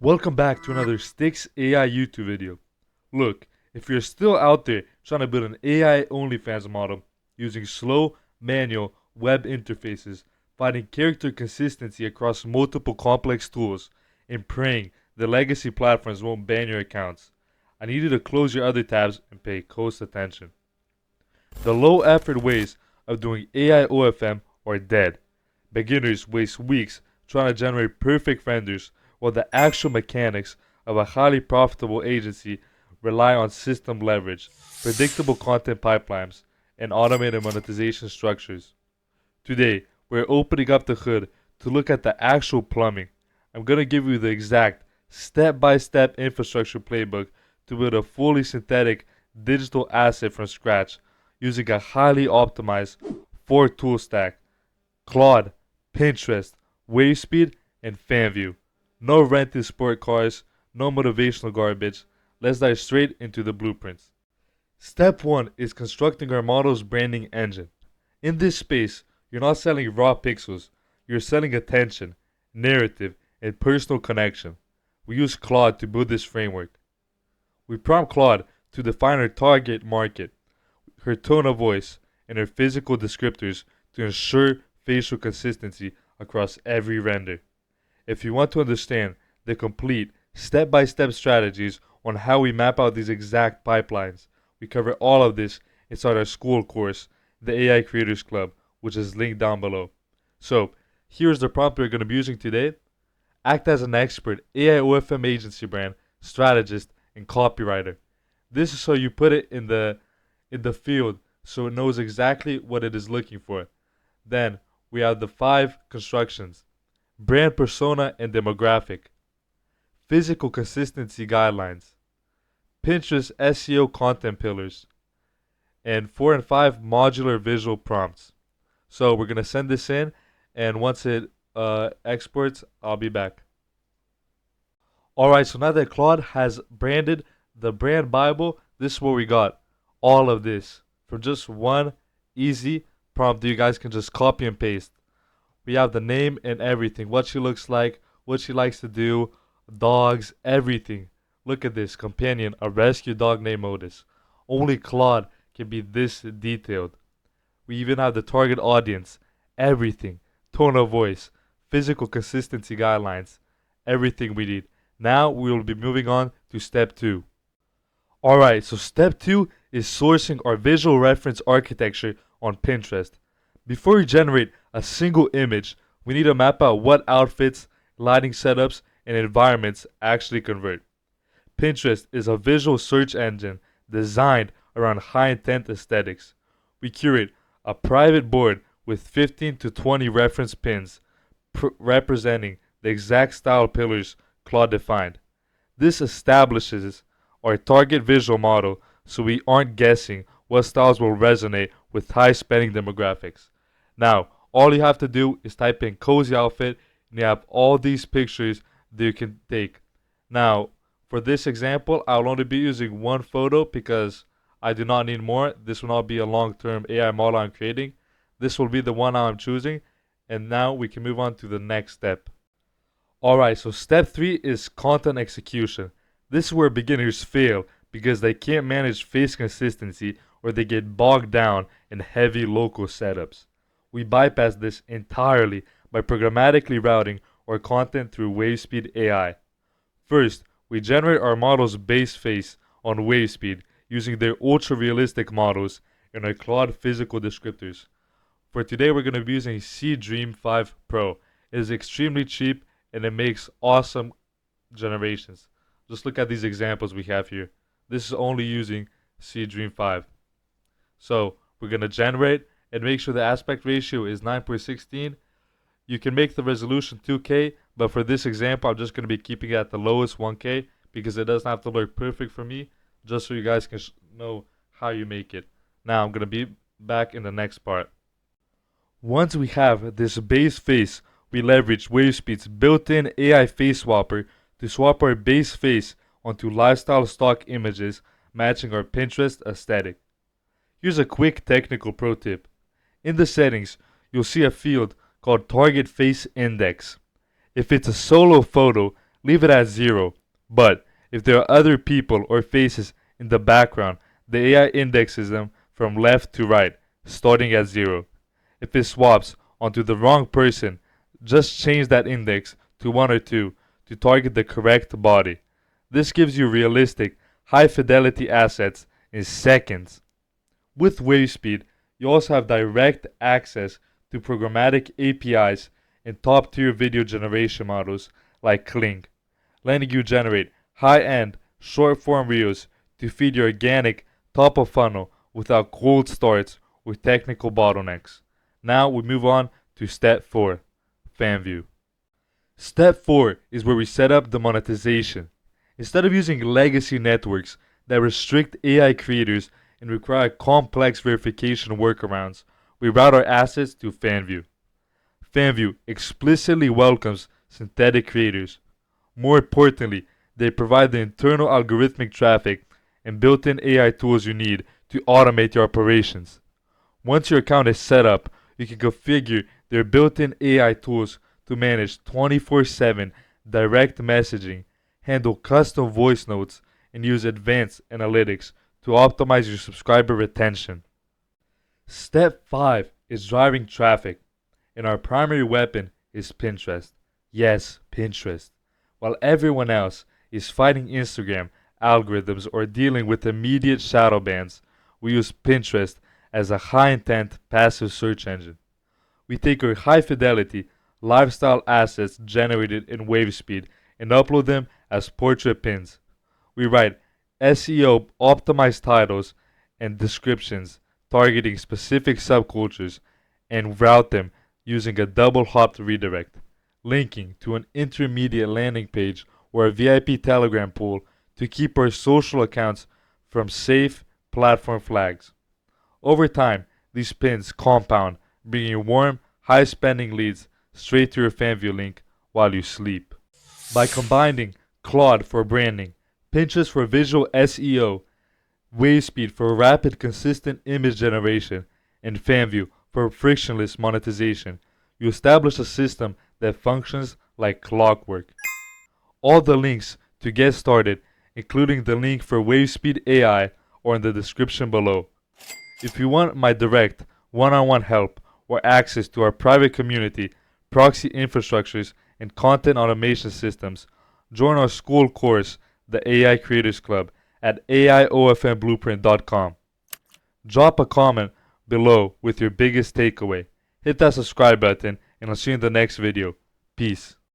Welcome back to another Sticks AI YouTube video. Look, if you're still out there trying to build an AI OnlyFans model using slow, manual web interfaces, finding character consistency across multiple complex tools, and praying the legacy platforms won't ban your accounts, I need you to close your other tabs and pay close attention. The low effort ways of doing AI OFM are dead. Beginners waste weeks trying to generate perfect renders while the actual mechanics of a highly profitable agency rely on system leverage, predictable content pipelines, and automated monetization structures. Today, we're opening up the hood to look at the actual plumbing. I'm going to give you the exact step-by-step infrastructure playbook to build a fully synthetic digital asset from scratch using a highly optimized 4-tool stack: Claude, Pinterest, WaveSpeed, and Fanvue. No rented sport cars, no motivational garbage. Let's dive straight into the blueprints. Step 1 is constructing our model's branding engine. In this space, you're not selling raw pixels, you're selling attention, narrative, and personal connection. We use Claude to build this framework. We prompt Claude to define her target market, her tone of voice, and her physical descriptors to ensure facial consistency across every render. If you want to understand the complete step-by-step strategies on how we map out these exact pipelines, we cover all of this inside our school course, the AI Creators Club, which is linked down below. So, here's the prompt we're going to be using today. Act as an expert AI OFM agency brand, strategist, and copywriter. This is so you put it in the field so it knows exactly what it is looking for. Then we have the 5 constructions: brand persona and demographic, physical consistency guidelines, Pinterest SEO content pillars, and 4 and 5 modular visual prompts. So we're going to send this in, and once it exports, I'll be back. Alright, so now that Claude has branded the brand Bible, this is what we got. All of this from just one easy prompt that you guys can just copy and paste. We have the name and everything, what she looks like, what she likes to do, dogs, everything. Look at this: companion, a rescue dog named Otis. Only Claude can be this detailed. We even have the target audience, everything, tone of voice, physical consistency guidelines, everything we need. Now we will be moving on to step 2. Alright, so step 2 is sourcing our visual reference architecture on Pinterest. Before we generate a single image, we need to map out what outfits, lighting setups, and environments actually convert. Pinterest is a visual search engine designed around high-intent aesthetics. We curate a private board with 15 to 20 reference pins representing the exact style pillars Claude defined. This establishes our target visual model so we aren't guessing what styles will resonate with high-spending demographics. Now, all you have to do is type in cozy outfit and you have all these pictures that you can take. Now, for this example, I'll only be using one photo because I do not need more. This will not be a long-term AI model I'm creating. This will be the one I'm choosing. And now we can move on to the next step. Alright, so step 3 is content execution. This is where beginners fail because they can't manage face consistency or they get bogged down in heavy local setups. We bypass this entirely by programmatically routing our content through WaveSpeed AI. First, we generate our model's base face on WaveSpeed using their ultra-realistic models and our Claude physical descriptors. For today, we're going to be using C Dream 5 Pro. It is extremely cheap and it makes awesome generations. Just look at these examples we have here. This is only using C Dream 5. So we're going to generate and make sure the aspect ratio is 9:16. You can make the resolution 2K, but for this example, I'm just going to be keeping it at the lowest 1K because it doesn't have to look perfect for me, just so you guys can know how you make it. Now I'm going to be back in the next part. Once we have this base face, we leverage WaveSpeed's built-in AI face swapper to swap our base face onto lifestyle stock images matching our Pinterest aesthetic. Here's a quick technical pro tip. In the settings, you'll see a field called Target Face Index. If it's a solo photo, leave it at 0. But if there are other people or faces in the background, the AI indexes them from left to right, starting at 0. If it swaps onto the wrong person, just change that index to 1 or 2 to target the correct body. This gives you realistic, high-fidelity assets in seconds. With WaveSpeed, you also have direct access to programmatic APIs and top-tier video generation models like Kling, letting you generate high-end, short-form reels to feed your organic top-of-funnel without cold starts or technical bottlenecks. Now we move on to step 4, Fanvue. Step 4 is where we set up the monetization. Instead of using legacy networks that restrict AI creators and require complex verification workarounds, we route our assets to Fanvue. Fanvue explicitly welcomes synthetic creators. More importantly, they provide the internal algorithmic traffic and built-in AI tools you need to automate your operations. Once your account is set up, you can configure their built-in AI tools to manage 24/7 direct messaging, handle custom voice notes, and use advanced analytics to optimize your subscriber retention. Step 5 is driving traffic, and our primary weapon is Pinterest. Yes, Pinterest. While everyone else is fighting Instagram algorithms or dealing with immediate shadow bans, we use Pinterest as a high-intent passive search engine. We take our high-fidelity lifestyle assets generated in WaveSpeed and upload them as portrait pins. We write SEO optimized titles and descriptions targeting specific subcultures and route them using a double hopped redirect, linking to an intermediate landing page or a VIP Telegram pool to keep our social accounts from safe platform flags. Over time, these pins compound, bringing warm, high-spending leads straight to your Fanvue link while you sleep. By combining Claude for branding, Pinterest for visual SEO, WaveSpeed for rapid, consistent image generation, and Fanvue for frictionless monetization, you establish a system that functions like clockwork. All the links to get started, including the link for WaveSpeed AI, are in the description below. If you want my direct, one-on-one help or access to our private community, proxy infrastructures, and content automation systems, join our school course, the AI Creators Club, at aiofmblueprint.com. Drop a comment below with your biggest takeaway. Hit that subscribe button, and I'll see you in the next video. Peace.